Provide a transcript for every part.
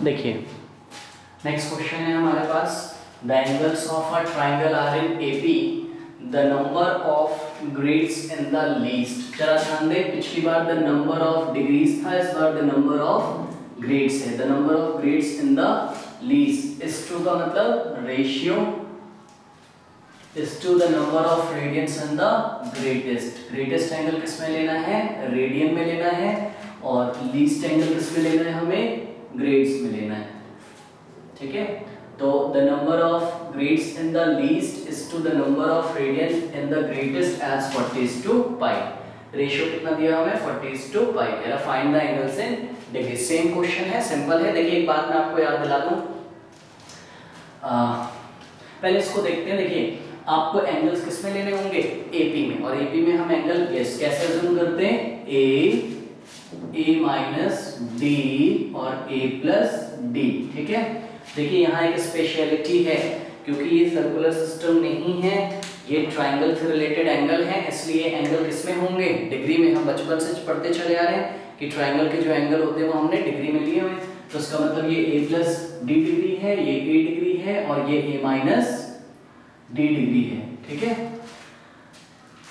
देखिए next question है हमारे पास, the angles of a triangle are in AP, the number of grades in the least. जरा ध्यान दें, पिछली बार द नंबर ऑफ डिग्रीज था, इस बार द नंबर ऑफ ग्रेड्स है। The number of grades in the least is to का मतलब ratio is to the number of radians in the greatest. Greatest angle किस में लेना है? रेडियन में लेना है। और लीस्ट एंगल किस में लेना है? हमें ग्रेड्स में लेना है। ठीक है, तो the number of grades in the least is to the number of radian in the greatest as 40:π। Ratio कितना दिया हमें? 40:π। कह रहा find the angles in degree. Same question है, सिंपल है। देखिए एक बात मैं आपको याद दिला दूं, पहले इसको देखते हैं। देखिए आपको एंगल्स किस में लेने होंगे? एपी में। और एपी में हम एंगल कैसे अज्यूम करते हैं? ए माइनस डी और ए प्लस डी। ठीक है, देखिए यहाँ एक स्पेशलिटी है, क्योंकि ये सर्कुलर सिस्टम नहीं है, ये ट्राइंगल से रिलेटेड एंगल है, इसलिए एंगल किस में होंगे? डिग्री में। हम बचपन से पढ़ते चले आ रहे हैं कि ट्राइंगल के जो एंगल होते हैं वो हमने डिग्री में लिए हुए। तो इसका मतलब ये a प्लस डी डिग्री है, ये a डिग्री है, और ये a माइनस डी डिग्री है। ठीक है,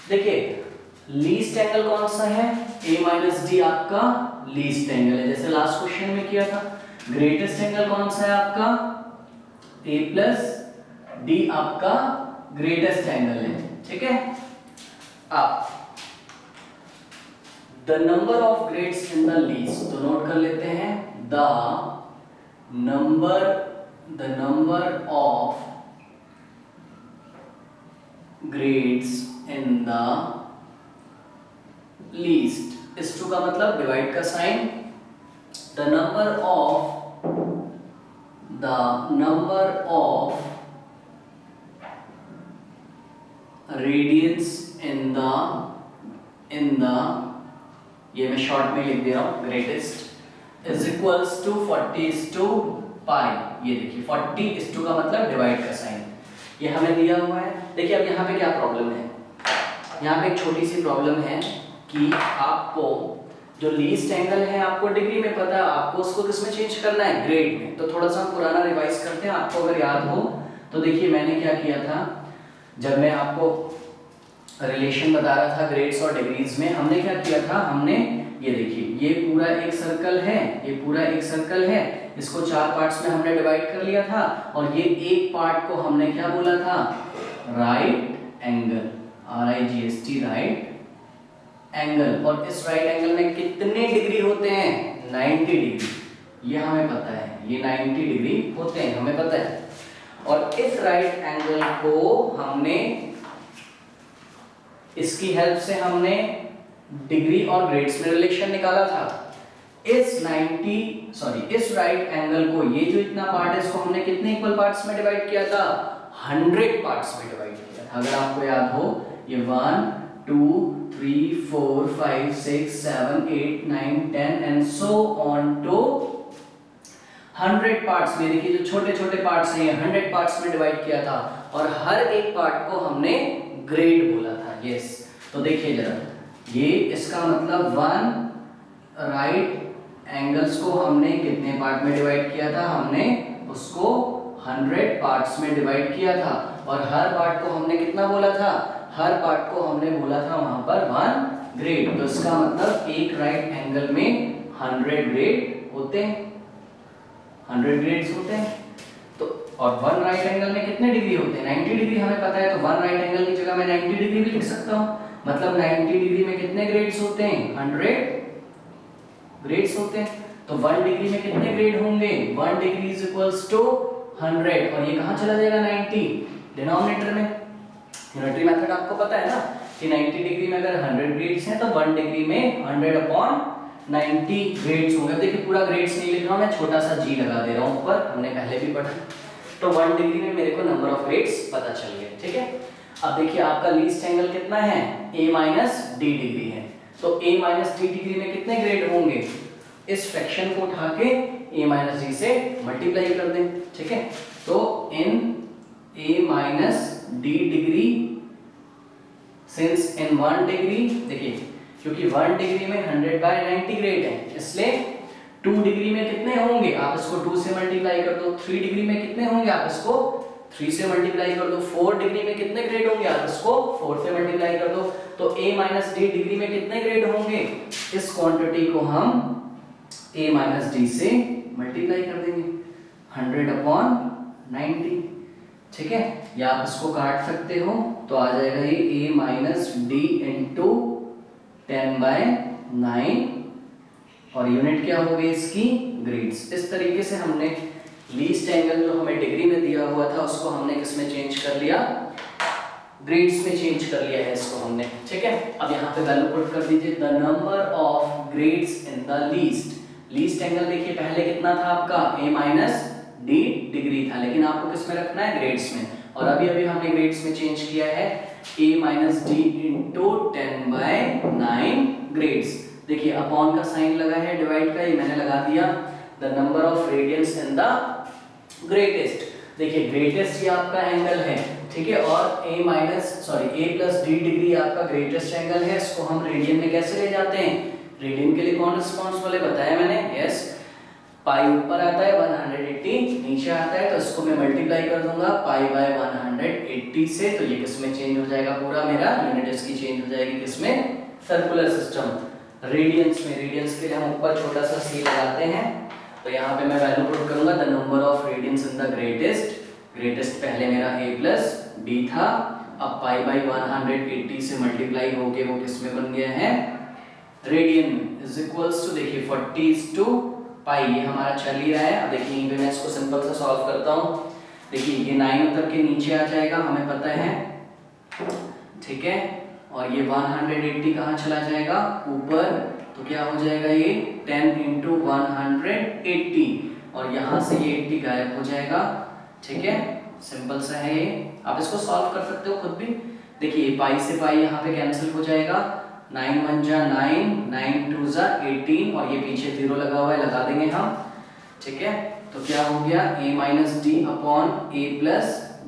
देखिए लीस्ट एंगल कौन सा है? a माइनस डी आपका लीस्ट एंगल है, जैसे लास्ट क्वेश्चन में किया था। ग्रेटेस्ट एंगल कौन सा है आपका? a प्लस डी आपका ग्रेटेस्ट एंगल है। ठीक है, अब the number of grades in the least, तो नोट कर लेते हैं, the number of grades in the least. इस टू का मतलब डिवाइड का sign, the number of radians in the ये मैं शॉर्ट में लिख दे रहा हूं, ग्रेटेस्ट इज इक्वल्स टू 40:π। ये देखिए 40:2 का मतलब डिवाइड का साइन, ये हमें दिया हुआ है। देखिए अब यहाँ पे क्या प्रॉब्लम है? यहाँ पे एक छोटी सी प्रॉब्लम है कि आपको जो लीस्ट एंगल है आपको डिग्री में पता है, आपको उसको किस में चेंज करना है? ग्रेड में। तो थोड़ा सा हम पुराना रिवाइज करते हैं, आपको अगर याद हो तो। देखिए मैंने क्या किया था, जब मैं आपको रिलेशन बता रहा था ग्रेड्स और डिग्रीज में, हमने क्या किया था? हमने ये देखिए ये पूरा एक सर्कल है, ये पूरा एक सर्कल है, इसको 4 पार्ट्स में हमने डिवाइड कर लिया था, और ये एक पार्ट को हमने क्या बोला था? Right angle, RIGST right angle. और इस राइट एंगल में कितने डिग्री होते हैं? 90 डिग्री, ये हमें पता है, ये 90 डिग्री होते हैं, हमें पता है। और इस राइट एंगल को हमने, इसकी हेल्प से हमने डिग्री और ग्रेड्स में रिलेशन निकाला था। इस राइट एंगल को, ये जो इतना पार्ट है, इसको हमने कितने इक्वल पार्ट्स में डिवाइड किया था? 100 पार्ट्स में डिवाइड किया था। अगर आपको याद हो, ये 1 2 3 4 5 6 7 8 9 10 and so on to 100 parts में। देखिए जो छोटे छोटे पार्ट्स हैं, 100 पार्ट्स में डिवाइड किया था, और हर एक पार्ट को हमने ग्रेड बोला था। यस, तो देखिए जरा, ये इसका मतलब 1 राइट एंगल्स को हमने कितने पार्ट में डिवाइड किया था? हमने उसको 100 पार्ट्स में डिवाइड किया था, और हर पार्ट को हमने कितना बोला था? हर पार्ट को हमने बोला था वहां पर 1 ग्रेड। तो इसका मतलब एक राइट एंगल में 100 ग्रेड होते हैं, 100 ग्रेड्स होते हैं। तो और 1 राइट एंगल में कितने डिग्री होते हैं? 90 डिग्री हमें पता है, तो 1 राइट एंगल की जगह मैं 90 डिग्री भी लिख सकता हूं। मतलब 90 डिग्री में कितने ग्रेड्स होते हैं? 100 ग्रेड्स होते हैं। तो 1 डिग्री में कितने ग्रेड होंगे? 1 डिग्री इज इक्वल्स टू 100, और ये कहां चला जाएगा? 90 डिनोमिनेटर में। यूनिटरी मेथड आपको पता है ना कि 90 डिग्री में अगर 100 ग्रेड्स हैं तो 1 डिग्री में 100/90 ग्रेड्स होंगे। देखिए पूरा ग्रेड्स नहीं लिख रहा हूं मैं, छोटा सा g लगा दे रहा हूं ऊपर, हमने पहले भी पढ़ा। तो 1 डिग्री में मेरे को नंबर ऑफ ग्रेड्स पता चल गए। ठीक है, अब देखिए आपका लीस्ट एंगल कितना है? a माइनस डी डिग्री है। तो a माइनस डी डिग्री में कितने ग्रेड होंगे? इस फ्रैक्शन को उठा के a माइनस डी से मल्टीप्लाई कर दें। ठीक है, तो इन a minus D degree, since in 1 degree, देखिए क्योंकि 1 डिग्री में 100/90 ग्रेड है, इसलिए 2 डिग्री में कितने होंगे? आपने आप इसको 2 से मल्टीप्लाई कर दो। 3 डिग्री में कितने होंगे, आप इसको 3 से मल्टीप्लाई कर दो। 4 डिग्री में कितने ग्रेड होंगे, आप इसको 4 से मल्टीप्लाई कर दो। तो a माइनस डी डिग्री में कितने ग्रेड होंगे, इस क्वांटिटी को हम a माइनस डी से मल्टीप्लाई कर देंगे 100/90। ठीक है, या आप इसको काट सकते हो तो आ जाएगा ये a माइनस डी इंटू 10/9 और यूनिट क्या हो गई इसकी, ग्रेड्स। इस तरीके से हमने लीस्ट एंगल जो हमें डिग्री में दिया हुआ था उसको हमने किस में चेंज कर लिया, ग्रेड्स में चेंज कर लिया है इसको हमने। ठीक है, अब यहाँ पे वैल्यू पुट कर दीजिए, the number of grades in the least angle. देखिए पहले कितना था आपका, a माइनस डी डिग्री था, लेकिन आपको किस में रखना है, ग्रेड्स में। और अभी हमने ग्रेड्स में चेंज किया है a minus d into 10/9 grades. देखिए अपॉन का साइन लगा है, डिवाइड का ये मैंने लगा दिया। The number of radians in the greatest. देखिए ग्रेटेस्ट ये आपका एंगल है, ठीक है, और a प्लस डी डिग्री आपका ग्रेटेस्ट एंगल है। इसको हम रेडियन में कैसे ले जाते हैं, रेडियन के लिए कौन रिस्पांसिबल है बताया मैंने, यस। पाई ऊपर आता है, 180 नीचे आता है, तो इसको मैं मल्टीप्लाई कर दूंगा पाई/180 से, तो ये किस में चेंज हो जाएगा, पूरा मेरा यूनिट इसकी चेंज हो जाएगी किसमें, सर्कुलर सिस्टम रेडियंस में। रेडियंस के लिए हम ऊपर छोटा सा सी लगाते हैं, तो यहाँ पे मैं वैल्यू पुट करूंगा the number of radians in the greatest पहले मेरा a प्लस डी था, अब पाई/180 से मल्टीप्लाई होके वो किस में बन गया है, रेडियन में, इज इक्वल्स टू देखिए 40/पाई, ये हमारा चल ही रहा है। अब देखिए यहीं पे मैं इसको सिंपल से सॉल्व करता हूँ। देखिए ये 9 उतर के नीचे आ जाएगा, हमें पता है, ठीक है, और ये 180 कहाँ चला जाएगा, ऊपर, तो क्या हो जाएगा ये 10 इंटू 180, और यहाँ से ये 80 गायब हो जाएगा। ठीक है, सिंपल सा है ये, आप इसको सॉल्व कर सकते हो खुद भी। देखिए पाई से पाई यहाँ पे कैंसिल हो जाएगा, 9 1 जा 9, 9 2 जा 18, और ये पीछे 0 लगा हुआ है, लगा देंगे हम। ठीक है, तो क्या हो गया, a minus d upon a plus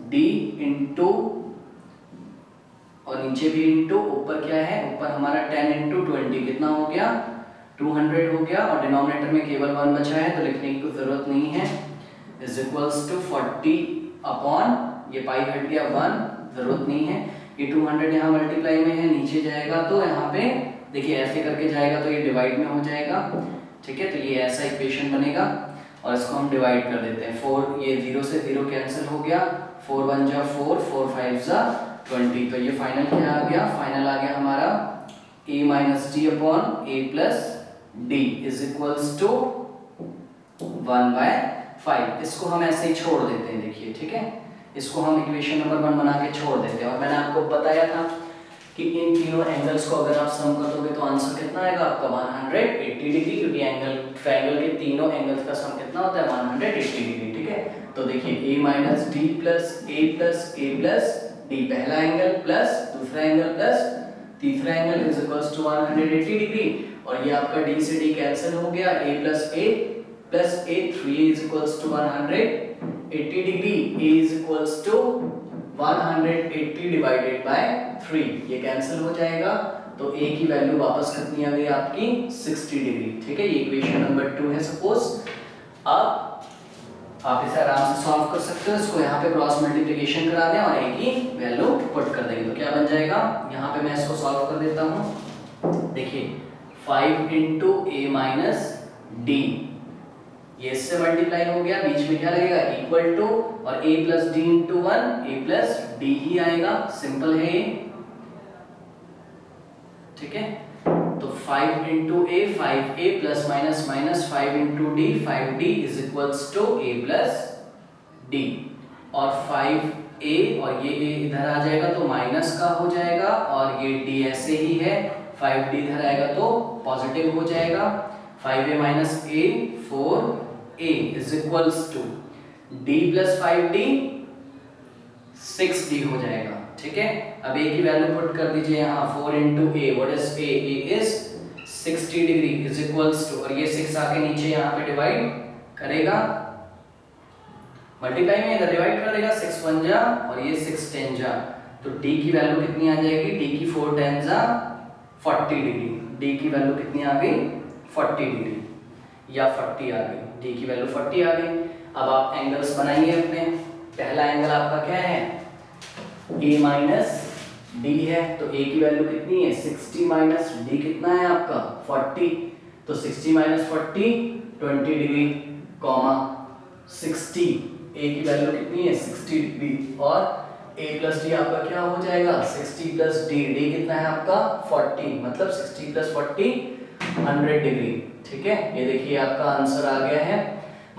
D into, और नीचे भी इंटू, ऊपर क्या है, ऊपर हमारा 10 इंटू 20 कितना हो गया, 200 हो गया, और डिनोमिनेटर में केवल 1 बचा है तो लिखने की कोई जरूरत नहीं है, इज इक्वल्स टू 40 अपॉन, ये पाई हट गया 1, जरूरत नहीं है, ये 200 यहाँ मल्टीप्लाई में है, नीचे जाएगा तो यहाँ पे देखिए ऐसे करके जाएगा तो ये डिवाइड में हो जाएगा। ठीक है, तो ये ऐसा इक्वेशन बनेगा, और इसको हम डिवाइड कर देते हैं। 4, ये 0 से 0 कैंसिल हो गया, 4 1 जा 4, 4 5 जा 20, तो ये फाइनल क्या आ गया, फाइनल आ गया हमारा a minus d upon a plus d is equals to 1/5। इसको हम ऐसे ही छोड़ देते हैं, देखिए, ठीक है, इसको हम इक्वेशन नंबर 1 बना के छोड़ देते हैं। और मैंने आपको बताया था कि इन तीनों एंगल्स को अगर आप सम कर दोगे तो आंसर कितना आएगा आपका 180 डिग्री, क्योंकि ट्रायंगल के तीनों एंगल्स का सम कितना होता है 180 डिग्री। ठीक है, तो देखिए a minus d plus a plus d पहला एंगल प्लस दूसरा एंगल प्लस तीसरा angle is equals to 180 degree, और ये आपका d से d कैंसिल हो गया, a plus a 3 is equals to 180 degree, a is equals to 180 divided by 3, ये कैंसिल हो जाएगा, तो a की वैल्यू वापस कितनी आ गई आपकी 60 डिग्री। ठीक है, ये इक्वेशन नंबर 2 है सपोज। अब आप इसे आराम से सॉल्व कर सकते हो, इसको यहाँ पे क्रॉस मल्टीप्लिकेशन करा दें और a की वैल्यू पुट कर देंगे, तो क्या बन जाएगा, यहाँ पे मैं इसको सॉल्व कर देता हूँ। देखिए 5 इंटू a माइनस डी, ये इससे मल्टीप्लाई हो गया, बीच में क्या लगेगा इक्वल टू, और a plus D into 1, a plus D ही आएगा, सिंपल है ये। ठीक है, तो 5 into a 5a plus minus minus 5 into D 5d is equals to a plus D, और 5a और ये a इधर आ जाएगा तो माइनस का हो जाएगा, और ये d ऐसे ही है, 5d इधर आएगा तो पॉजिटिव हो जाएगा, 5a minus a 4a is equals to d plus 5d 6d हो जाएगा। ठीक है, अब a की वैल्यू पुट कर दीजिए यहाँ, 4 into a, what is a is 60 degree is equals to, और ये 6 आके नीचे यहाँ पे डिवाइड करेगा, मल्टीप्लाई में इधर डिवाइड कर देगा, 6 1 जा और ये 6 10 जा, तो d की वैल्यू कितनी आ जाएगी, d की 4 10 जा 40 डिग्री, d की वैल्यू कितनी आ गई 40 डिग्री या 40 आ गई। डी की वैल्यू 40 आ गई। अब आप एंगल्स बनाइए अपने। पहला एंगल आपका क्या है, ए माइनस डी है, तो ए की वैल्यू कितनी है 60 माइनस डी कितना है आपका 40, तो 60 माइनस 40 20 डिग्री कॉमा 60, ए की वैल्यू कितनी है 60 डिग्री, और a प्लस डी आपका क्या हो जाएगा 60 प्लस डी, डी कितना है आपका 40, मतलब 60 प्लस 40 100 डिग्री। ठीक है, ये देखिए आपका आंसर आ गया है।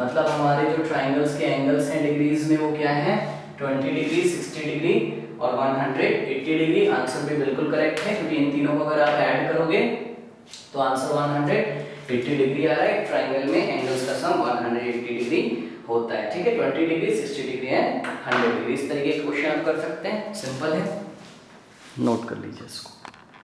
मतलब हमारे जो ट्राइंगल्स के एंगल्स हैं डिग्रीज में वो क्या है 20 डिग्री, 60 डिग्री और 180 डिग्री। आंसर भी बिल्कुल करेक्ट है, क्योंकि इन तीनों को अगर आप ऐड करोगे तो आंसर 180 डिग्री आ रहा है। ट्राइंगल में एंगल्स का सम 180 डिग्री होता है। ठीक है, 20 डिग्री, 60 डिग्री एंड 100 डिग्री। इस तरीके के क्वेश्चन आप कर सकते हैं, सिंपल है, नोट कर लीजिए इसको।